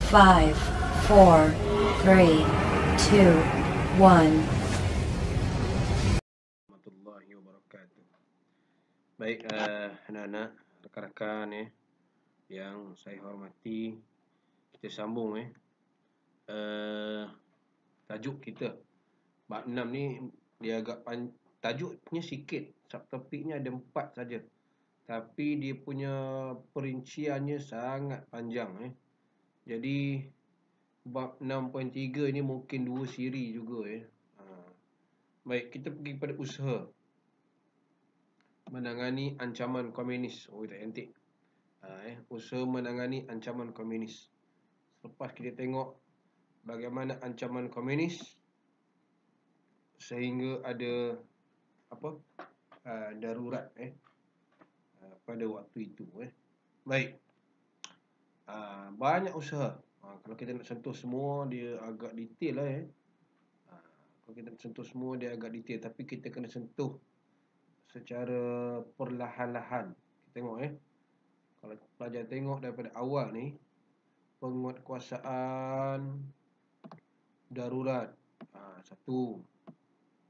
5, 4, 3, 2, 1. Warahmatullahi wabarakatuh. Baik, anak-anak, rekan-rekan yang saya hormati, kita sambung tajuk kita. Bab 6 ni dia agak tajuknya sikit, subtopiknya ada 4 saja. Tapi dia punya perinciannya sangat panjang Jadi bab 6.3 ni mungkin 2 siri juga Baik, kita pergi kepada usaha menangani ancaman komunis. Oh, tak cantik. Usaha menangani ancaman komunis. Lepas kita tengok bagaimana ancaman komunis sehingga ada darurat pada waktu itu Baik. Banyak usaha. Kalau kita nak sentuh semua dia agak detail Kalau kita nak sentuh semua dia agak detail, tapi kita kena sentuh secara perlahan-lahan. Kita tengok kalau pelajar tengok daripada awal ni, penguatkuasaan darurat 1,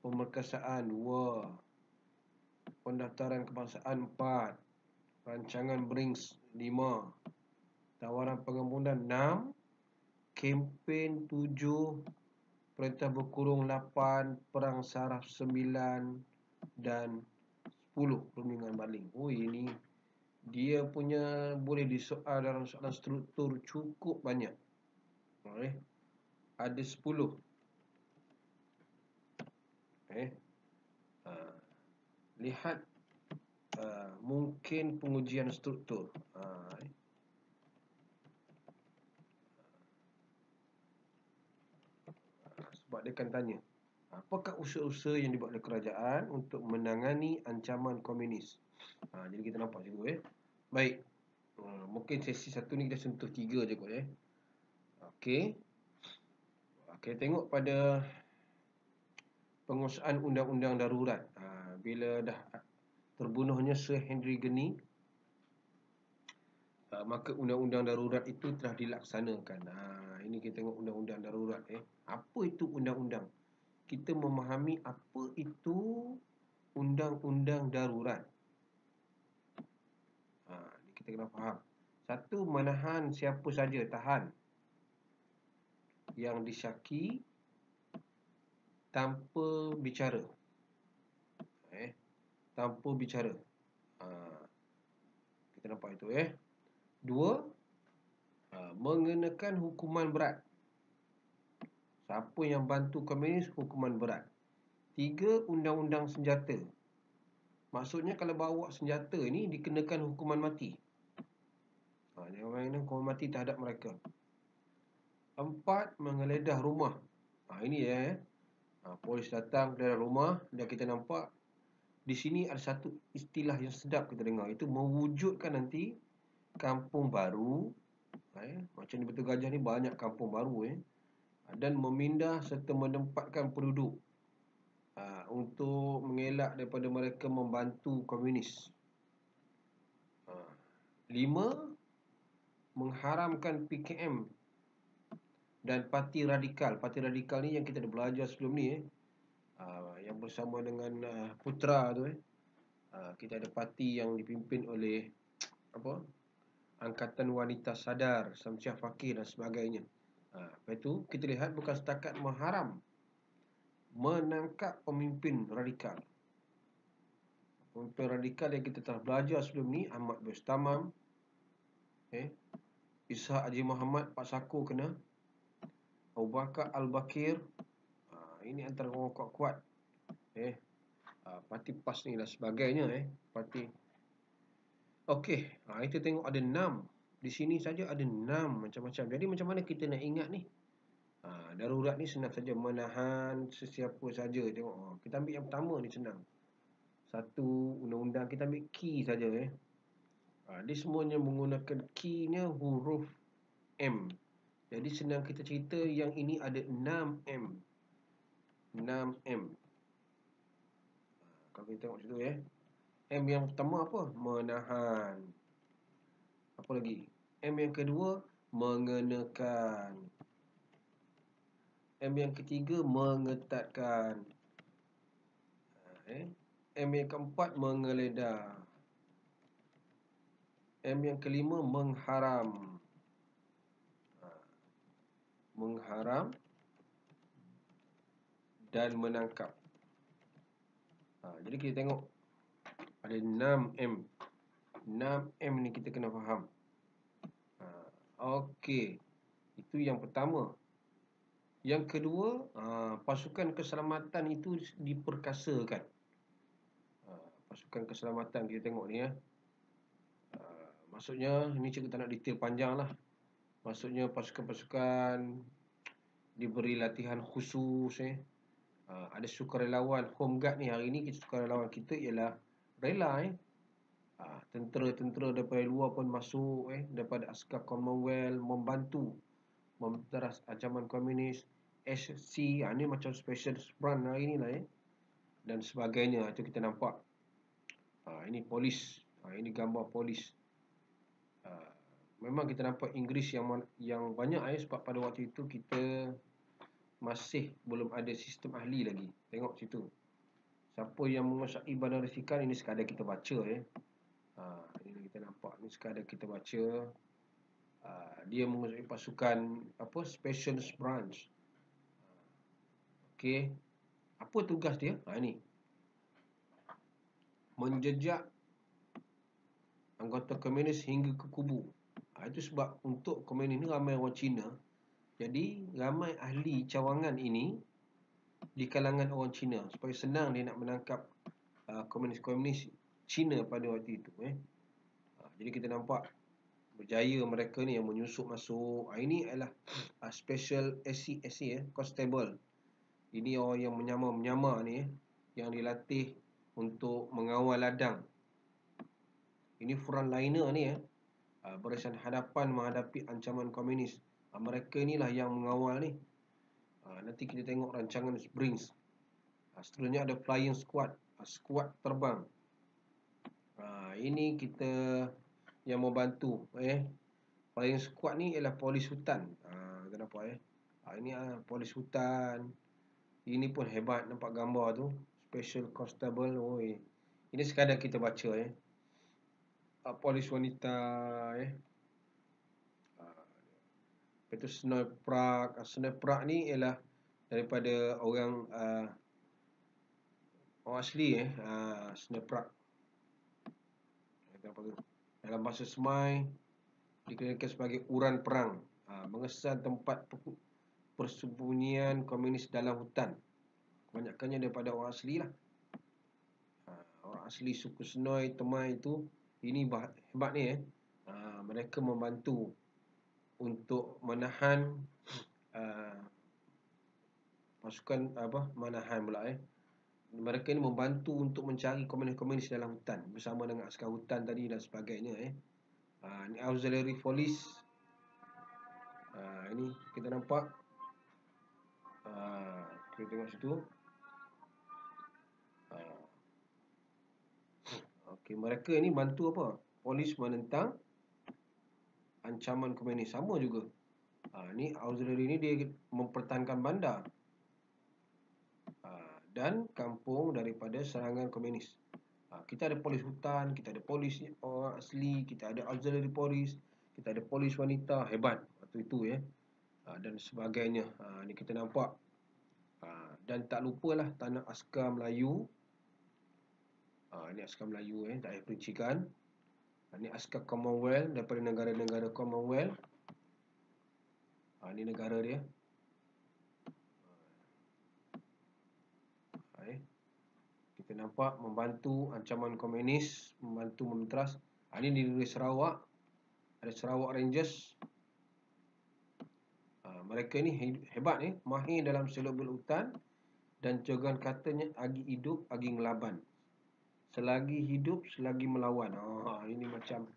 pemerkasaan 2, pendaftaran kebangsaan 4, rancangan BRICS 5, tawaran pengampunan 6, kempen 7, perintah berkurung 8, perang saraf 9 dan 10, perundingan baling. Ini dia punya boleh disoal dalam soalan struktur cukup banyak. Ada 10. Lihat mungkin pengujian struktur. Sebab dia akan tanya, apakah usaha-usaha yang dibuat oleh kerajaan untuk menangani ancaman komunis? Jadi kita nampak situ Baik. Mungkin sesi 1 ni kita sentuh 3 je kot Okey. Kita tengok pada penguasaan undang-undang darurat. Bila dah terbunuhnya Sir Henry Gurney, maka undang-undang darurat itu telah dilaksanakan. Ini kita tengok undang-undang darurat Apa itu undang-undang? Kita memahami apa itu undang-undang darurat. Kita kena faham. 1, menahan siapa saja, tahan yang disyaki tanpa bicara. Tanpa bicara. Kita nampak itu 2, mengenakan hukuman berat. Siapa yang bantu komunis, hukuman berat. 3, undang-undang senjata. Maksudnya kalau bawa senjata ni dikenakan hukuman mati. Jangan hukuman mati terhadap mereka. 4, menggeledah rumah. Ini polis datang ke rumah dan kita nampak di sini ada satu istilah yang sedap kita dengar, itu mewujudkan nanti kampung baru. Macam di Batu Gajah ni banyak kampung baru dan memindah serta menempatkan penduduk untuk mengelak daripada mereka membantu komunis. 5, mengharamkan PKM dan parti radikal. Parti radikal ni yang kita dah belajar sebelum ni yang bersama dengan Putra tu kita ada parti yang dipimpin oleh Angkatan Wanita Sadar, Samsiah Fakir dan sebagainya. Lepas itu kita lihat bukan setakat mengharam, menangkap pemimpin radikal. Pemimpin radikal yang kita telah belajar sebelum ni, Ahmad Bustamam, Ishak Haji Muhammad, Pak Sako kena, Abu Bakar Al-Bakir, ini antara orang kuat-kuat parti PAS ni dan sebagainya parti. Okey, kita tengok ada 6. Di sini saja ada 6 macam-macam. Jadi macam mana kita nak ingat ni? Darurat ni senang saja, menahan sesiapa saja. Tengok, kita ambil yang pertama ni senang. 1, undang-undang, kita ambil key saja dia semuanya menggunakan key-nya huruf M. Jadi senang kita cerita yang ini ada 6M. 6M. Kalau kita tengok situ M yang pertama apa? Menahan. Apa lagi? M yang kedua, mengenakan. M yang ketiga, mengetatkan. M yang keempat, menggeledah. M yang kelima, mengharam. Mengharam dan menangkap. Jadi kita tengok ada 6 M. 6 M ni kita kena faham. Okey. Itu yang pertama. Yang kedua, pasukan keselamatan itu diperkasakan. Pasukan keselamatan kita tengok ni ya. Maksudnya ni cikgu tak nak detail panjang lah. Maksudnya pasukan-pasukan diberi latihan khusus ada sukarelawan home guard ni. Hari ni sukarelawan kita ialah rela tentera-tentera daripada luar pun masuk daripada askar Commonwealth membantu memeteras ancaman komunis. SC ni macam special branch hari ni lah dan sebagainya. Itu kita nampak. Ini polis. Ini gambar polis. Memang kita nampak Inggeris yang banyak sebab pada waktu itu kita masih belum ada sistem ahli lagi. Tengok situ. Siapa yang menguasai Bandar Risikan, ini sekadar kita baca ini kita nampak ni sekadar kita baca. Dia menguasai pasukan special branch. Okey. Apa tugas dia? Ini. Menjejak anggota komunis hingga ke kubu. Itu sebab untuk komunis ni ramai orang Cina. Jadi ramai ahli cawangan ini di kalangan orang Cina supaya senang dia nak menangkap komunis-komunis Cina pada waktu itu Jadi kita nampak berjaya mereka ni yang menyusup masuk. Ini adalah special SC constable. Ini orang yang menyamar ni yang dilatih untuk mengawal ladang. Ini frontliner ni barisan hadapan menghadapi ancaman komunis. Mereka inilah yang mengawal ni. Nanti kita tengok rancangan Springs. Seterusnya ada flying squad, skuad terbang. Ini kita yang membantu flying squad ni ialah polis hutan. Kita nampak ini polis hutan. Ini pun hebat, nampak gambar tu. Special constable. Ini sekadar kita baca polis wanita itu Snowy Park. Snowy Park ni ialah daripada orang asli Snowy Park. Dalam bahasa Semai dikenakan sebagai uran perang, mengesan tempat persembunyian komunis dalam hutan. Kebanyakannya daripada orang asli lah. Orang asli suku Snowy Temai itu. Ini hebat ni mereka membantu untuk menahan pasukan menahan pula mereka ni membantu untuk mencari komunis-komunis dalam hutan bersama dengan askar hutan tadi dan sebagainya Ini auxiliary police. Ini kita nampak kita tengok situ. Okey, mereka ni bantu apa? Polis menentang ancaman komunis. Sama juga. Ni auxiliary ni dia mempertahankan bandar dan kampung daripada serangan komunis. Kita ada polis hutan, kita ada polis orang asli, kita ada auxiliary polis, kita ada polis wanita. Hebat waktu itu dan sebagainya. Ni kita nampak. Dan tak lupalah tanah askar Melayu. Ini askar Melayu daerah Pericikan. Ini askar Commonwealth daripada negara-negara Commonwealth. Ini negara dia. Kita nampak membantu ancaman komunis, membantu memeteras. Ini di negeri Sarawak. Ada Sarawak Rangers. Mereka ni hebat mahir dalam selubel hutan dan jogan katanya agi hidup, agi ngelaban. Selagi hidup, selagi melawan. Ini macam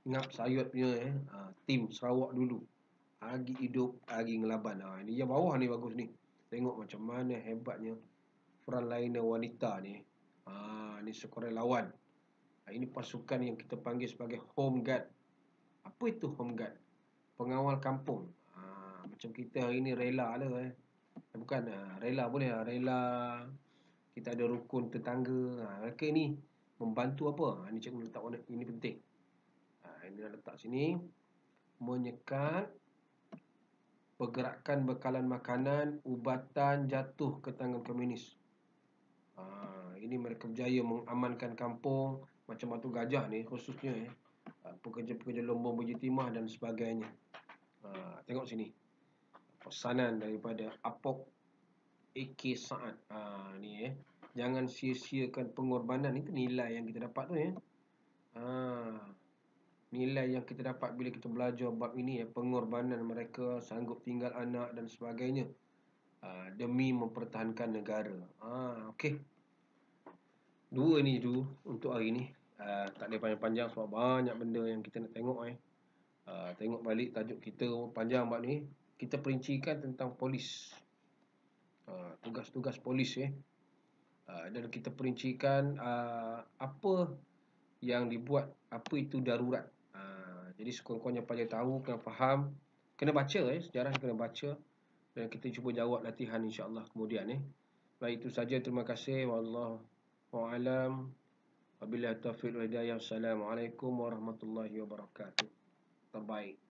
ngap sayut punya tim Sarawak dulu. Agi hidup, agi ngelaban. Ini yang bawah ni bagus ni. Tengok macam mana hebatnya frontliner wanita ni. Ni sukarelawan. Ini pasukan yang kita panggil sebagai home guard. Apa itu home guard? pengawal kampung. Macam kita hari ni rela lah bukan, rela boleh lah, rela kita ada rukun tetangga. Mereka ni membantu apa? Ni cikgu letak warna, ini penting. Ini nak letak sini, menyekat pergerakan bekalan makanan, ubatan jatuh ke tangan komunis. Ini mereka berjaya mengamankan kampung macam Batu Gajah ni khususnya pekerja-pekerja lombong berjitimah dan sebagainya. Tengok sini, pesanan daripada Apok AK Saad. Ni jangan sia-siakan pengorbanan. Itu nilai yang kita dapat tu nilai yang kita dapat bila kita belajar bab ini pengorbanan mereka, sanggup tinggal anak dan sebagainya demi mempertahankan negara. Okey. Dua ni tu untuk hari ni. Tak boleh panjang-panjang sebab banyak benda yang kita nak tengok tengok balik tajuk kita panjang bab ni. Kita perincikan tentang polis. Tugas-tugas polis dan kita perincikan apa yang dibuat, apa itu darurat. Jadi sekurang-kurangnya pelajar tahu, kena faham, kena baca sejarah kena baca, dan kita cuba jawab latihan insya-Allah kemudian Baik, itu saja, terima kasih. Wallahu a'lam. Wabillahi taufiq wal hidayah. Assalamualaikum warahmatullahi wabarakatuh. Terbaik.